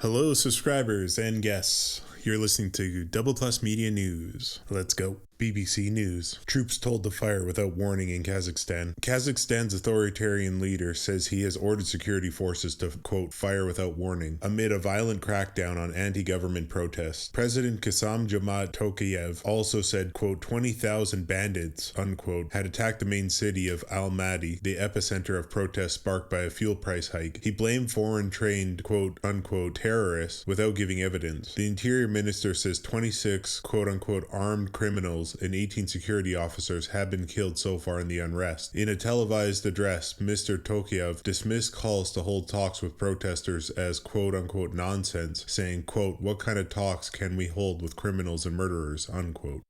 Hello, subscribers and guests. You're listening to Double Plus Media News. Let's go. BBC News. Troops told to fire without warning in Kazakhstan. Kazakhstan's authoritarian leader says he has ordered security forces to, quote, fire without warning, amid a violent crackdown on anti-government protests. President Kassam-Jomart Tokayev also said, quote, 20,000 bandits, unquote, had attacked the main city of Almaty, the epicenter of protests sparked by a fuel price hike. He blamed foreign-trained, quote, unquote, terrorists without giving evidence. The Interior Minister says 26, quote, unquote, armed criminals and 18 security officers have been killed so far in the unrest. In a televised address, Mr. Tokayev dismissed calls to hold talks with protesters as quote-unquote nonsense, saying, quote, what kind of talks can we hold with criminals and murderers, unquote.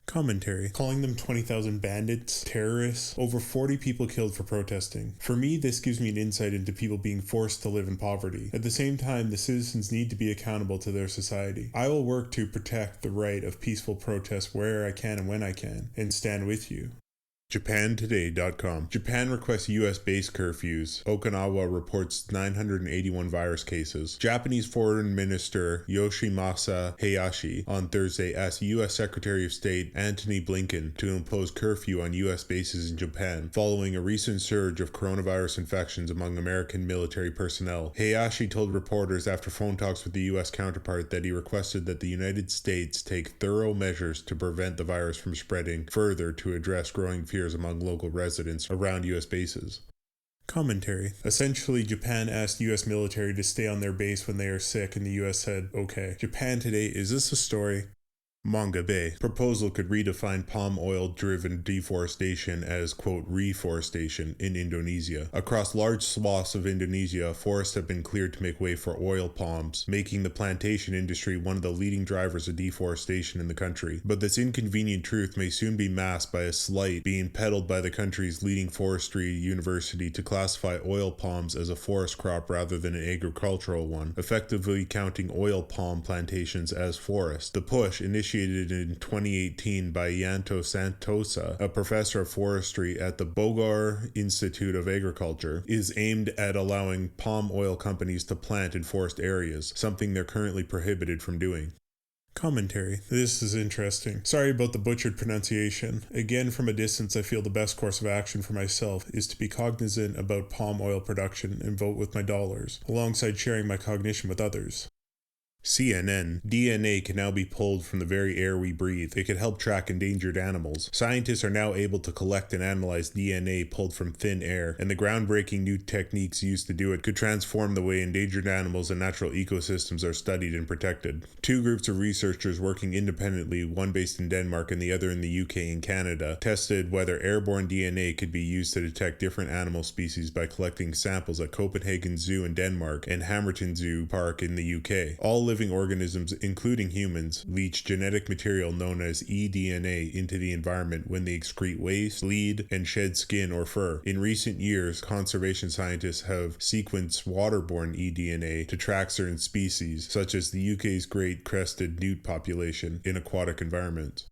Commentary. Calling them 20,000 bandits, terrorists, over 40 people killed for protesting. For me, this gives me an insight into people being forced to live in poverty. At the same time, the citizens need to be accountable to their society. I will work to protect the right of peaceful protest where I can and when I can, and stand with you. JapanToday.com. Japan requests US-based curfews. Okinawa reports 981 virus cases. Japanese Foreign Minister Yoshimasa Hayashi on Thursday asked US Secretary of State Antony Blinken to impose curfew on US bases in Japan following a recent surge of coronavirus infections among American military personnel. Hayashi told reporters after phone talks with the US counterpart that he requested that the United States take thorough measures to prevent the virus from spreading further to address growing fears among local residents around U.S. bases. Commentary. Essentially, Japan asked U.S. military to stay on their base when they are sick, and the U.S. said, okay. Japan Today, is this a story? Manga Bay. Proposal could redefine palm oil-driven deforestation as, quote, reforestation in Indonesia. Across large swaths of Indonesia, forests have been cleared to make way for oil palms, making the plantation industry one of the leading drivers of deforestation in the country. But this inconvenient truth may soon be masked by a slight being peddled by the country's leading forestry university to classify oil palms as a forest crop rather than an agricultural one, effectively counting oil palm plantations as forests. The push, initiated in 2018 by Yanto Santosa, a professor of forestry at the Bogor Institute of Agriculture, is aimed at allowing palm oil companies to plant in forest areas, something they're currently prohibited from doing. Commentary. This is interesting. Sorry about the butchered pronunciation. Again, from a distance, I feel the best course of action for myself is to be cognizant about palm oil production and vote with my dollars, alongside sharing my cognition with others. CNN. DNA can now be pulled from the very air we breathe. It could help track endangered animals. Scientists are now able to collect and analyze DNA pulled from thin air, and the groundbreaking new techniques used to do it could transform the way endangered animals and natural ecosystems are studied and protected. Two groups of researchers working independently, one based in Denmark and the other in the UK and Canada, tested whether airborne DNA could be used to detect different animal species by collecting samples at Copenhagen Zoo in Denmark and Hamerton Zoo Park in the UK. All living organisms, including humans, leach genetic material known as eDNA into the environment when they excrete waste, bleed, and shed skin or fur. In recent years, conservation scientists have sequenced waterborne eDNA to track certain species, such as the UK's great crested newt population, in aquatic environments.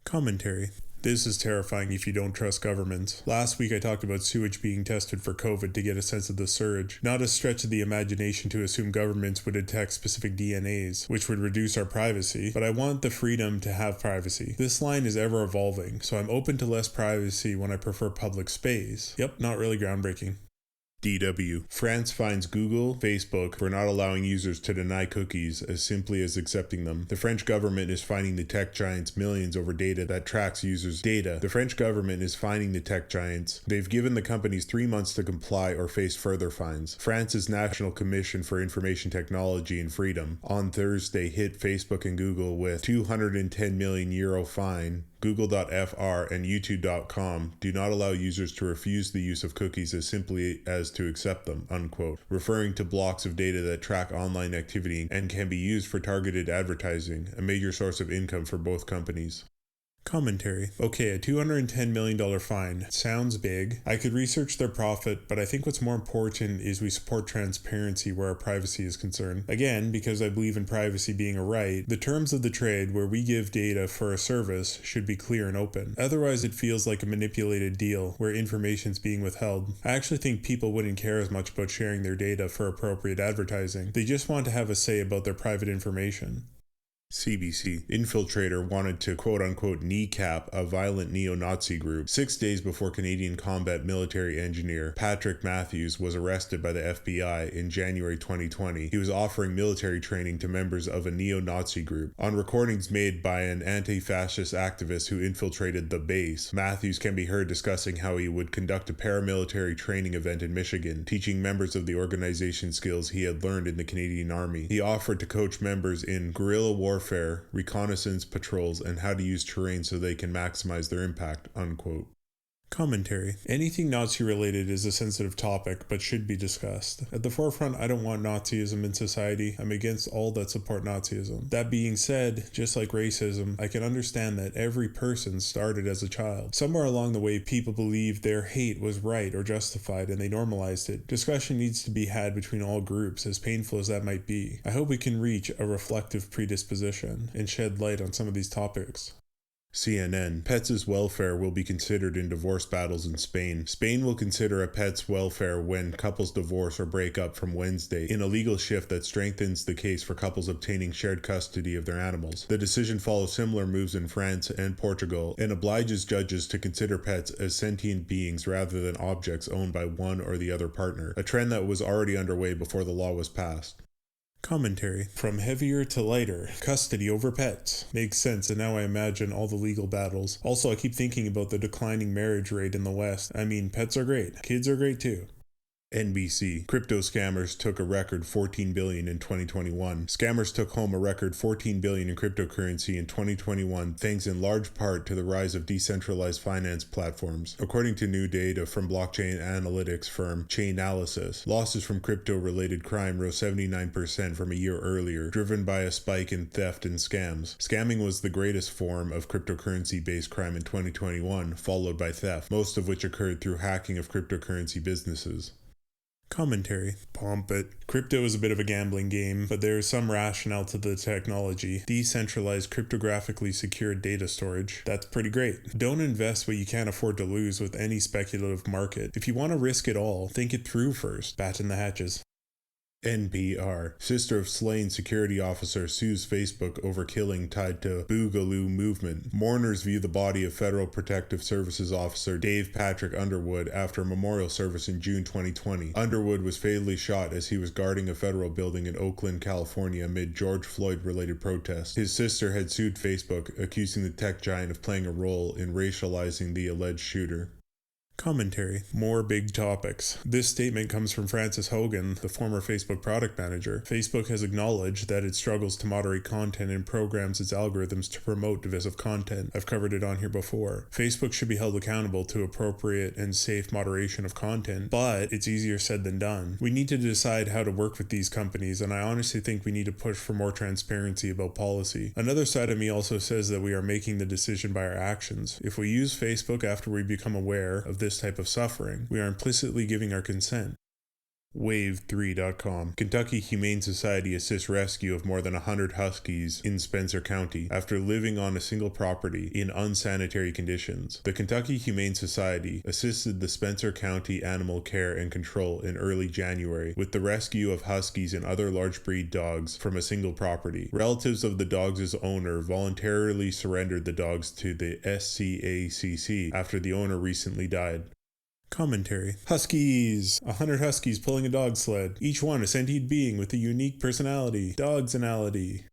Commentary. This is terrifying if you don't trust governments. Last week I talked about sewage being tested for COVID to get a sense of the surge. Not a stretch of the imagination to assume governments would detect specific DNAs, which would reduce our privacy, but I want the freedom to have privacy. This line is ever evolving, so I'm open to less privacy when I prefer public space. Yep, not really groundbreaking. DW. France fines Google, Facebook for not allowing users to deny cookies as simply as accepting them. The French government is fining the tech giants millions over data that tracks users' data. The French government is fining the tech giants. They've given the companies 3 months to comply or face further fines. France's National Commission for Information Technology and Freedom on Thursday hit Facebook and Google with €210 million fine. Google.fr and YouTube.com do not allow users to refuse the use of cookies as simply as to accept them, unquote, referring to blocks of data that track online activity and can be used for targeted advertising, a major source of income for both companies. Commentary. Okay, a $210 million fine. Sounds big. I could research their profit, but I think what's more important is we support transparency where our privacy is concerned. Again, because I believe in privacy being a right, the terms of the trade where we give data for a service should be clear and open. Otherwise, it feels like a manipulated deal where information's being withheld. I actually think people wouldn't care as much about sharing their data for appropriate advertising. They just want to have a say about their private information. CBC. Infiltrator wanted to quote-unquote kneecap a violent neo-Nazi group 6 days before Canadian combat military engineer Patrick Matthews was arrested by the FBI in January 2020. He was offering military training to members of a neo-Nazi group. On recordings made by an anti-fascist activist who infiltrated the base, Matthews can be heard discussing how he would conduct a paramilitary training event in Michigan, teaching members of the organization skills he had learned in the Canadian Army. He offered to coach members in guerrilla warfare, reconnaissance patrols, and how to use terrain so they can maximize their impact, unquote. Commentary. Anything Nazi related is a sensitive topic, but should be discussed. At the forefront, I don't want Nazism in society. I'm against all that support Nazism. That being said, just like racism, I can understand that every person started as a child. Somewhere along the way, people believed their hate was right or justified, and they normalized it. Discussion needs to be had between all groups, as painful as that might be. I hope we can reach a reflective predisposition and shed light on some of these topics. CNN. Pets' welfare will be considered in divorce battles in Spain. Spain will consider a pet's welfare when couples divorce or break up from Wednesday, in a legal shift that strengthens the case for couples obtaining shared custody of their animals. The decision follows similar moves in France and Portugal and obliges judges to consider pets as sentient beings rather than objects owned by one or the other partner, a trend that was already underway before the law was passed. Commentary. From heavier to lighter. Custody over pets. Makes sense, and now I imagine all the legal battles. Also, I keep thinking about the declining marriage rate in the West. I mean, pets are great. Kids are great too. NBC. Crypto scammers took a record $14 billion in 2021. Scammers took home a record $14 billion in cryptocurrency in 2021, thanks in large part to the rise of decentralized finance platforms. According to new data from blockchain analytics firm Chainalysis, losses from crypto-related crime rose 79% from a year earlier, driven by a spike in theft and scams. Scamming was the greatest form of cryptocurrency-based crime in 2021, followed by theft, most of which occurred through hacking of cryptocurrency businesses. Commentary. Pump it. Crypto is a bit of a gambling game, but there is some rationale to the technology. Decentralized cryptographically secured data storage. That's pretty great. Don't invest what you can't afford to lose with any speculative market. If you want to risk it all, think it through first. Batten the hatches. NPR. Sister of slain security officer sues Facebook over killing tied to Boogaloo movement. Mourners view the body of Federal Protective Services officer Dave Patrick Underwood after a memorial service in June 2020. Underwood was fatally shot as he was guarding a federal building in Oakland, California amid George Floyd-related protests. His sister had sued Facebook, accusing the tech giant of playing a role in racializing the alleged shooter. Commentary. More big topics. This statement comes from Frances Hogan, the former Facebook product manager. Facebook has acknowledged that it struggles to moderate content and programs its algorithms to promote divisive content. I've covered it on here before. Facebook should be held accountable to appropriate and safe moderation of content, but it's easier said than done. We need to decide how to work with these companies, and I honestly think we need to push for more transparency about policy. Another side of me also says that we are making the decision by our actions. If we use Facebook after we become aware of this type of suffering, we are implicitly giving our consent. Wave3.com. Kentucky Humane Society assists rescue of more than 100 Huskies in Spencer County after living on a single property in unsanitary conditions. The Kentucky Humane Society assisted the Spencer County Animal Care and Control in early January with the rescue of Huskies and other large breed dogs from a single property. Relatives of the dogs' owner voluntarily surrendered the dogs to the SCACC after the owner recently died. Commentary. Huskies! 100 Huskies pulling a dog sled, each one a sentient being with a unique personality. Dogsanality.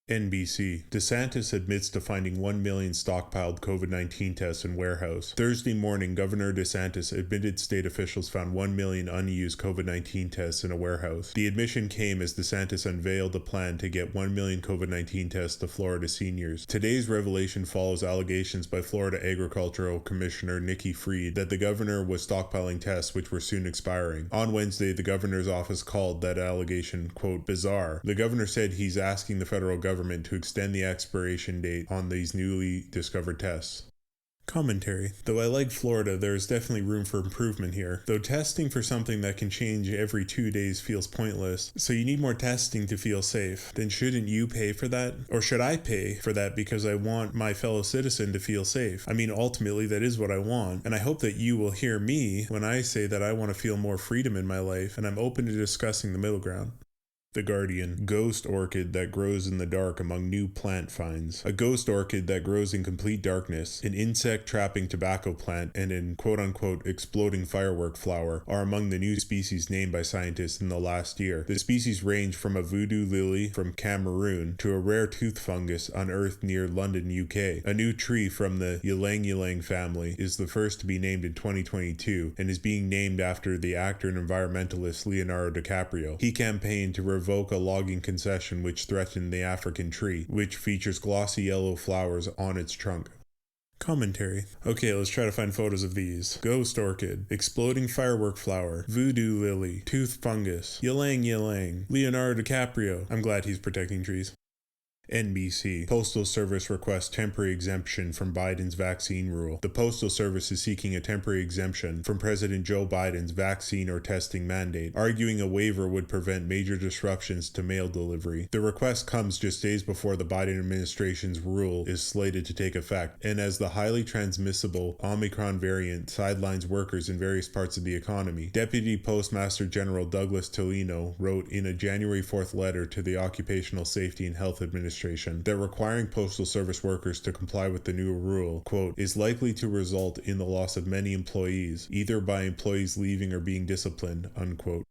NBC. DeSantis admits to finding 1 million stockpiled COVID-19 tests in warehouse. Thursday morning, Governor DeSantis admitted state officials found 1 million unused COVID-19 tests in a warehouse. The admission came as DeSantis unveiled a plan to get 1 million COVID-19 tests to Florida seniors. Today's revelation follows allegations by Florida Agricultural Commissioner Nikki Fried that the governor was stockpiling tests which were soon expiring. On Wednesday, the governor's office called that allegation, quote, bizarre. The governor said he's asking the federal government government to extend the expiration date on these newly discovered tests. Commentary. Though I like Florida, there is definitely room for improvement here. Though testing for something that can change every 2 days feels pointless, so you need more testing to feel safe. Then shouldn't you pay for that? Or should I pay for that because I want my fellow citizen to feel safe? I mean, ultimately, that is what I want, and I hope that you will hear me when I say that I want to feel more freedom in my life, and I'm open to discussing the middle ground. The Guardian. Ghost orchid that grows in the dark among new plant finds. A ghost orchid that grows in complete darkness, an insect-trapping tobacco plant, and an quote-unquote exploding firework flower are among the new species named by scientists in the last year. The species range from a voodoo lily from Cameroon to a rare tooth fungus unearthed near London, UK. A new tree from the ylang ylang family is the first to be named in 2022 and is being named after the actor and environmentalist Leonardo DiCaprio. He campaigned to revoke a logging concession which threatened the African tree, which features glossy yellow flowers on its trunk. Commentary. Okay, let's try to find photos of these. Ghost orchid, exploding firework flower, voodoo lily, tooth fungus, ylang ylang, Leonardo DiCaprio. I'm glad he's protecting trees. NBC. Postal Service requests temporary exemption from Biden's vaccine rule. The Postal Service is seeking a temporary exemption from President Joe Biden's vaccine or testing mandate, arguing a waiver would prevent major disruptions to mail delivery. The request comes just days before the Biden administration's rule is slated to take effect, and as the highly transmissible Omicron variant sidelines workers in various parts of the economy. Deputy Postmaster General Douglas Tolino wrote in a January 4th letter to the Occupational Safety and Health Administration that requiring Postal Service workers to comply with the new rule, quote, is likely to result in the loss of many employees, either by employees leaving or being disciplined, unquote.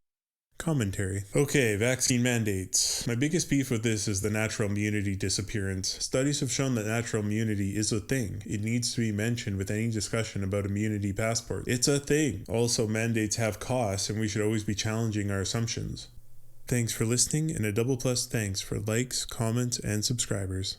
Commentary. Okay, vaccine mandates. My biggest beef with this is the natural immunity disappearance. Studies have shown that natural immunity is a thing. It needs to be mentioned with any discussion about immunity passport. It's a thing. Also, mandates have costs, and we should always be challenging our assumptions. Thanks for listening, and a double plus thanks for likes, comments, and subscribers.